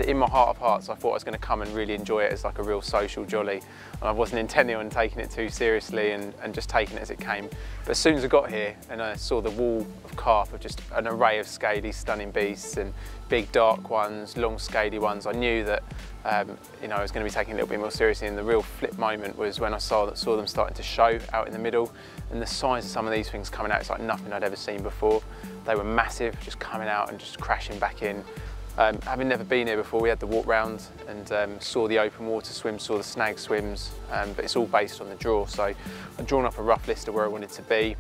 had it in my heart of hearts. I thought I was going to come and really enjoy it as like a real social jolly. And I wasn't intending on taking it too seriously and just taking it as it came. But as soon as I got here and I saw the wall of carp of just an array of scaly, stunning beasts and big dark ones, long scaly ones, I knew that you know, I was going to be taking it a little bit more seriously. And the real flip moment was when I saw them starting to show out in the middle, and the size of some of these things coming out, it's like nothing I'd ever seen before. They were massive, just coming out and just crashing back in. Having never been here before, we had the walk round and saw the open water swims, saw the snag swims, but it's all based on the draw. So I've drawn up a rough list of where I wanted to be.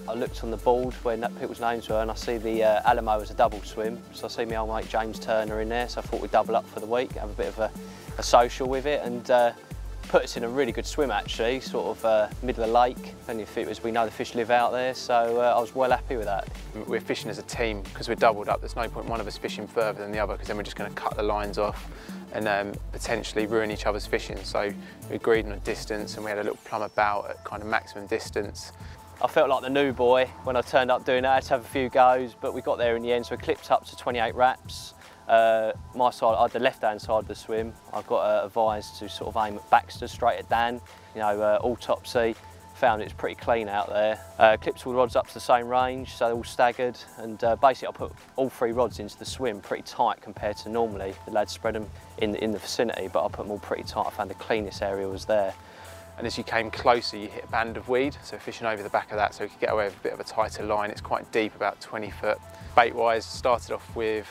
I looked on the board where people's names were, and I see the Alamo as a double swim. So I see my old mate James Turner in there, so I thought we'd double up for the week, have a bit of a social with it, and put us in a really good swim actually, sort of middle of the lake. Only if it was, we know the fish live out there, so I was well happy with that. We're fishing as a team because we're doubled up. There's no point one of us fishing further than the other, because then we're just going to cut the lines off and potentially ruin each other's fishing. So we agreed on a distance, and we had a little plumb about at kind of maximum distance. I felt like the new boy when I turned up doing that. I had to have a few goes, but we got there in the end, so we clipped up to 28 wraps. My side, I had the left-hand side of the swim. I got advised to sort of aim at Baxter, straight at Dan, you know, autopsy. Found it was pretty clean out there. Clipped all the rods up to the same range, so they're all staggered. And basically I put all 3 rods into the swim pretty tight compared to normally. The lads spread them in the vicinity, but I put them all pretty tight. I found the cleanest area was there. And as you came closer, you hit a band of weed, so fishing over the back of that so we could get away with a bit of a tighter line. It's quite deep, about 20 foot. Bait-wise, started off with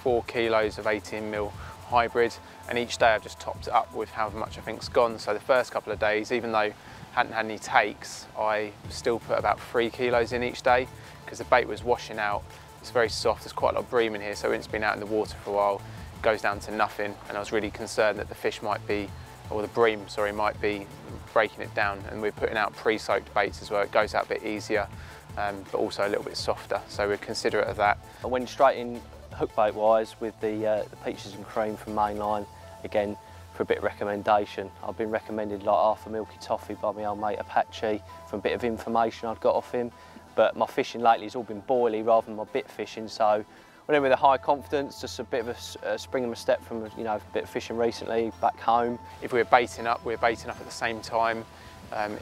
4 kilos of 18mm hybrid, and each day I've just topped it up with however much I think's gone. So the first couple of days, even though I hadn't had any takes, I still put about 3 kilos in each day because the bait was washing out. It's very soft, there's quite a lot of bream in here, so when it's been out in the water for a while, it goes down to nothing, and I was really concerned that the fish might be, or the bream, sorry, might be breaking it down. And we're putting out pre-soaked baits as well. It goes out a bit easier, but also a little bit softer, so we're considerate of that. I went straight in hook bait wise with the peaches and cream from Mainline, again for a bit of recommendation. I've been recommended like half a milky toffee by my old mate Apache from a bit of information I'd got off him, but my fishing lately has all been boilie rather than my bit fishing, so went in with a high confidence, just a bit of a spring of a step from, you know, a bit of fishing recently back home. If we were baiting up at the same time.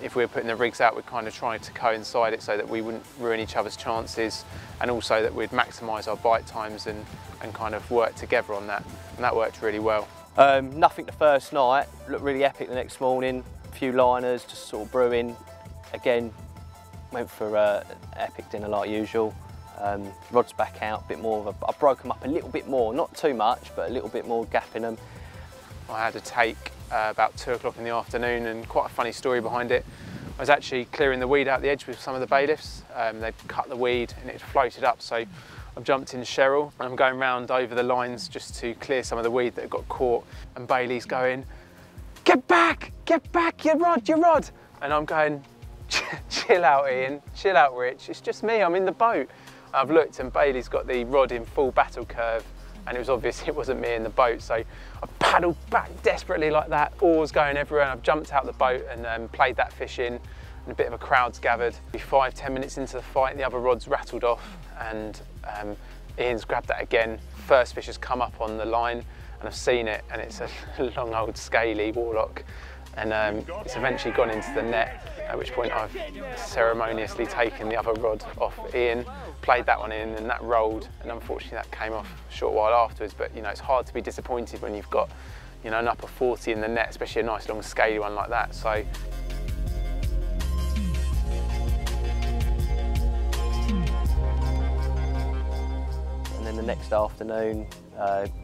If we were putting the rigs out, we're kind of trying to coincide it so that we wouldn't ruin each other's chances, and also that we'd maximise our bite times and kind of work together on that, and that worked really well. Nothing the first night, looked really epic the next morning, a few liners, just sort of brewing. Again, went for an epic dinner like usual. Rods back out, a bit more of a, I broke them up a little bit more, not too much, but a little bit more gap in them. I had a take about 2 o'clock in the afternoon, and quite a funny story behind it. I was actually clearing the weed out the edge with some of the bailiffs. They'd cut the weed and it floated up, so I've jumped in Cheryl and I'm going round over the lines just to clear some of the weed that had got caught, and Bailey's going, get back, your rod. And I'm going, chill out Ian, chill out Rich, it's just me, I'm in the boat. I've looked and Bailey's got the rod in full battle curve, and it was obvious it wasn't me in the boat, so I paddled back desperately like that, oars going everywhere, and I've jumped out the boat and played that fish in, and a bit of a crowd's gathered. 5–10 minutes into the fight, the other rod's rattled off, and Ian's grabbed that again. First fish has come up on the line, and I've seen it, and it's a long old scaly warlock, and it's eventually gone into the net, at which point I've ceremoniously taken the other rod off Ian, played that one in, and that rolled, and unfortunately that came off a short while afterwards. But you know, it's hard to be disappointed when you've got, you know, an upper 40 in the net, especially a nice long scaly one like that. So and then the next afternoon,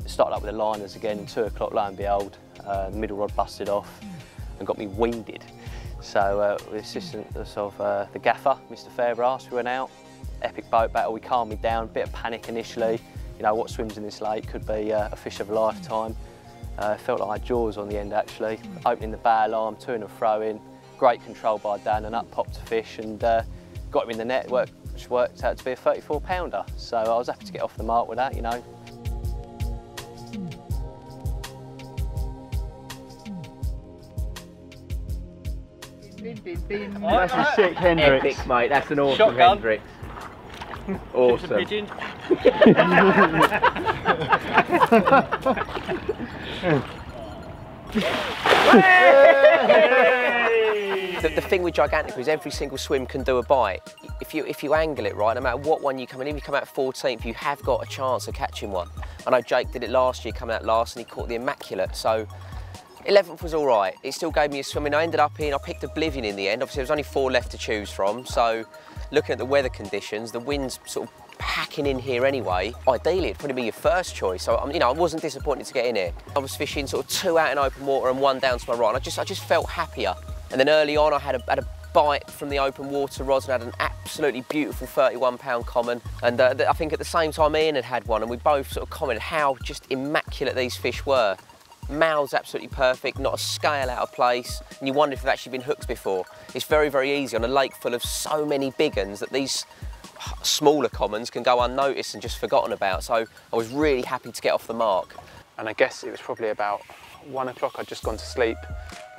started up with the liners again. 2 o'clock, lo and behold, the middle rod busted off and got me winded. So with the assistance of the gaffer, Mr. Fairbrass, we went out. Epic boat battle, we calmed me down, bit of panic initially. You know, what swims in this lake could be a fish of a lifetime. Felt like I had jaws on the end actually. Opening the bow line, to and fro in, great control by Dan, and up popped a fish and got him in the net, which worked out to be a 34-pounder. So I was happy to get off the mark with that, you know. That's a sick Hendrix. Epic, mate. That's an awesome Hendrix. Awesome. The thing with Gigantica is every single swim can do a bite. If you angle it right, no matter what one you come in, if you come out 14th, you have got a chance of catching one. I know Jake did it last year, coming out last, and he caught the Immaculate. So 11th was all right. It still gave me a swim. I ended up I picked Oblivion in the end. Obviously, there was only 4 left to choose from. So looking at the weather conditions, the wind's sort of packing in here anyway. Ideally, it'd probably be your first choice. So, you know, I wasn't disappointed to get in here. I was fishing sort of 2 out in open water and 1 down to my right. And I just felt happier. And then early on, I had a bite from the open water rods and had an absolutely beautiful 31-pound common. And I think at the same time, Ian had one, and we both sort of commented how just immaculate these fish were. Mouths absolutely perfect, not a scale out of place, and you wonder if they've actually been hooked before. It's very, very easy on a lake full of so many big uns that these smaller commons can go unnoticed and just forgotten about. So I was really happy to get off the mark. And I guess it was probably about 1 o'clock. I'd just gone to sleep,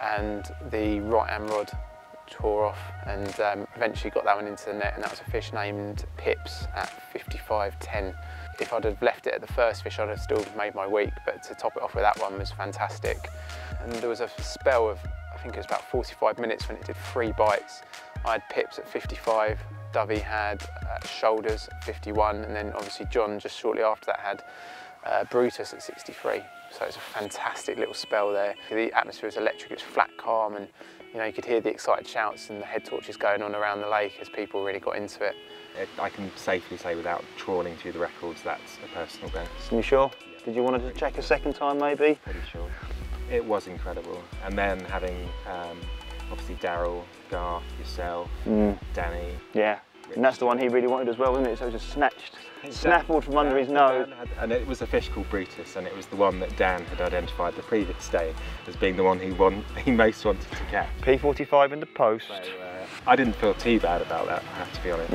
and the right-hand rod tore off, and eventually got that one into the net, and that was a fish named Pips at 55.10. If I'd have left it at the first fish, I'd have still made my week, but to top it off with that one was fantastic. And there was a spell of, I think it was about 45 minutes when it did 3 bites. I had Pips at 55, Dovey had Shoulders at 51, and then obviously John just shortly after that had Brutus at 63. So it's a fantastic little spell there. The atmosphere was electric, it was flat calm, and you know, you could hear the excited shouts and the head torches going on around the lake as people really got into it. I can safely say, without trawling through the records, that's a personal best. You sure? Yeah. Did you want to check a second time maybe? Pretty sure. It was incredible. And then having obviously Daryl, Garth, yourself, Danny. Yeah, and that's the one he really wanted as well, wasn't it? So it was just snatched, snaffled from under his nose. And it was a fish called Brutus, and it was the one that Dan had identified the previous day as being the one he most wanted to catch. P45 in the post. So, I didn't feel too bad about that, I have to be honest.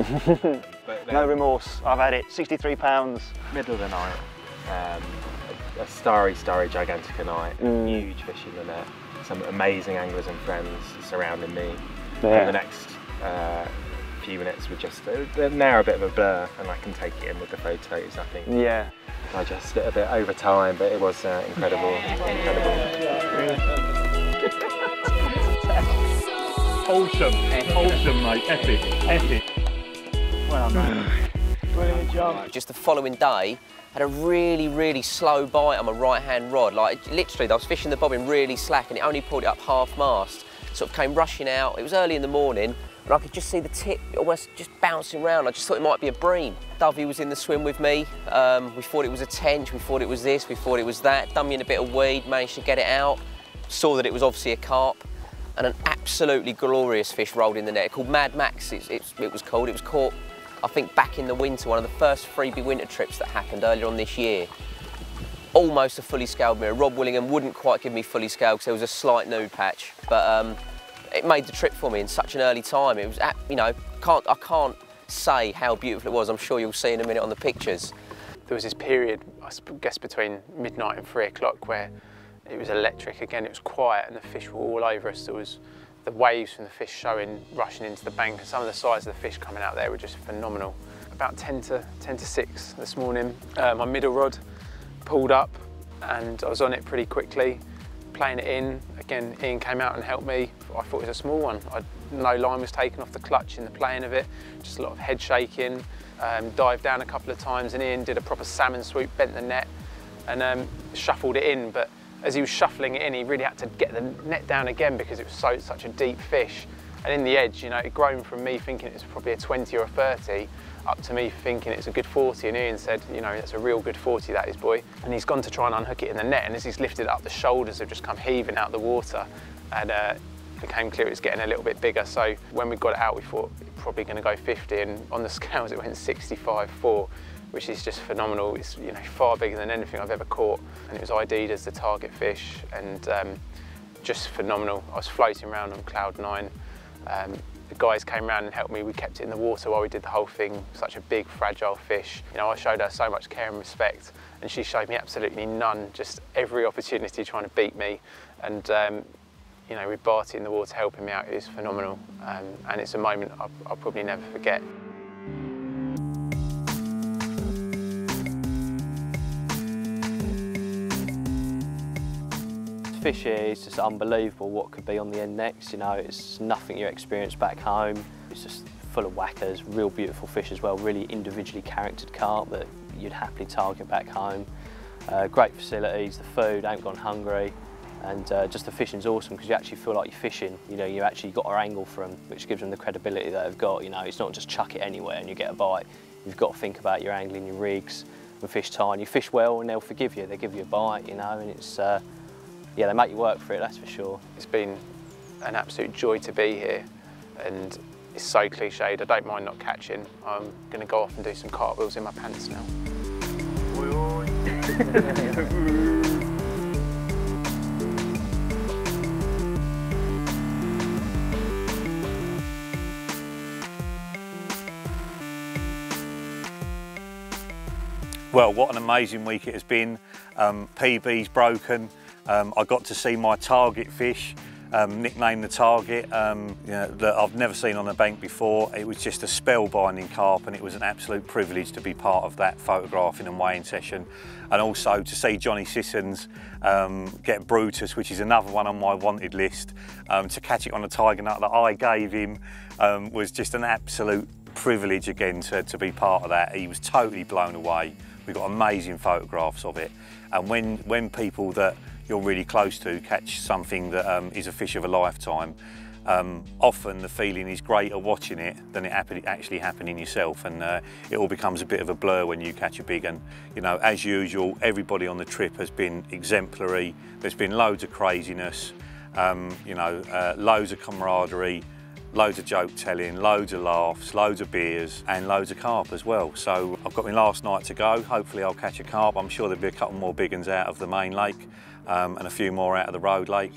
But then, no remorse, I've had it, 63 pounds. Middle of the night, a starry Gigantica night, huge fish in the net, some amazing anglers and friends surrounding me. Yeah. And the next few minutes were just, they're now a bit of a blur, and I can take it in with the photos, I think. Yeah. Digest it a bit over time, but it was incredible, Awesome, awesome mate, epic, epic. Well done. Brilliant job. Just the following day, had a really, really slow bite on my right-hand rod. Like literally, I was fishing the bobbin really slack, and it only pulled it up half mast. Sort of came rushing out. It was early in the morning, and I could just see the tip almost just bouncing around. I just thought it might be a bream. Dovey was in the swim with me. We thought it was a tench, we thought it was this, we thought it was that. Done me in a bit of weed, managed to get it out. Saw that it was obviously a carp. And an absolutely glorious fish rolled in the net called Mad Max, it was called. It was caught, I think, back in the winter, one of the first freebie winter trips that happened earlier on this year. Almost a fully scaled mirror. Rob Willingham wouldn't quite give me fully scaled because there was a slight nude patch, but it made the trip for me in such an early time. It was, you know, I can't say how beautiful it was. I'm sure you'll see in a minute on the pictures. There was this period, I guess, between midnight and 3 o'clock where it was electric again. It was quiet and the fish were all over us. There was the waves from the fish showing, rushing into the bank, and some of the size of the fish coming out there were just phenomenal. About 10 to 6 this morning, my middle rod pulled up and I was on it pretty quickly, playing it in. Again, Ian came out and helped me. I thought it was a small one. No line was taken off the clutch in the playing of it, just a lot of head shaking. Dived down a couple of times, and Ian did a proper salmon swoop, bent the net and shuffled it in. But as he was shuffling it in, he really had to get the net down again because it was such a deep fish. And in the edge, you know, it grown from me thinking it was probably a 20 or a 30 up to me thinking it's a good 40. And Ian said, you know, that's a real good 40, that is, boy. And he's gone to try and unhook it in the net, and as he's lifted it up, the shoulders have just come heaving out the water, and it became clear it was getting a little bit bigger. So when we got it out, we thought it's probably going to go 50, and on the scales it went 65.4, which is just phenomenal. It's, you know, far bigger than anything I've ever caught, and it was ID'd as the target fish, and just phenomenal. I was floating around on cloud 9. The guys came around and helped me. We kept it in the water while we did the whole thing. Such a big, fragile fish. You know, I showed her so much care and respect, and she showed me absolutely none, just every opportunity trying to beat me. And you know, with Barty in the water helping me out, it was phenomenal. And it's a moment I'll probably never forget. fish here is just unbelievable what could be on the end next. You know, it's nothing you experience back home. It's just full of whackers, real beautiful fish as well, really individually charactered carp that you'd happily target back home. Great facilities, the food, ain't gone hungry, and just the fishing's awesome because you actually feel like you're fishing. You know, you actually got our angle for them, which gives them the credibility that they've got. You know, it's not just chuck it anywhere and you get a bite. You've got to think about your angling, your rigs, and fish time. You fish well and they'll forgive you. They give you a bite, you know, and it's, yeah, they make you work for it, that's for sure. It's been an absolute joy to be here, and it's so cliched. I don't mind not catching. I'm going to go off and do some cartwheels in my pants now. Well, what an amazing week it has been. PB's broken. I got to see my target fish, nicknamed the target, you know, that I've never seen on a bank before. It was just a spellbinding carp, and it was an absolute privilege to be part of that photographing and weighing session. And also to see Johnny Sissons get Brutus, which is another one on my wanted list, to catch it on a tiger nut that I gave him was just an absolute privilege again to be part of that. He was totally blown away. We got amazing photographs of it, and when people that you're really close to catch something that is a fish of a lifetime, often the feeling is greater watching it than it actually happening yourself, and it all becomes a bit of a blur when you catch a big one. You know, as usual, everybody on the trip has been exemplary. There's been loads of craziness, you know, loads of camaraderie, loads of joke telling, loads of laughs, loads of beers, and loads of carp as well. So I've got my last night to go. Hopefully I'll catch a carp. I'm sure there'll be a couple more big ones out of the main lake, and a few more out of the road lake.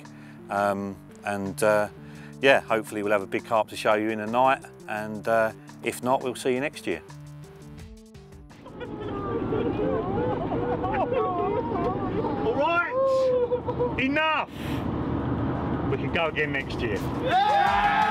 Yeah, hopefully we'll have a big carp to show you in the night, and if not, we'll see you next year. All right, enough. We can go again next year. Yeah!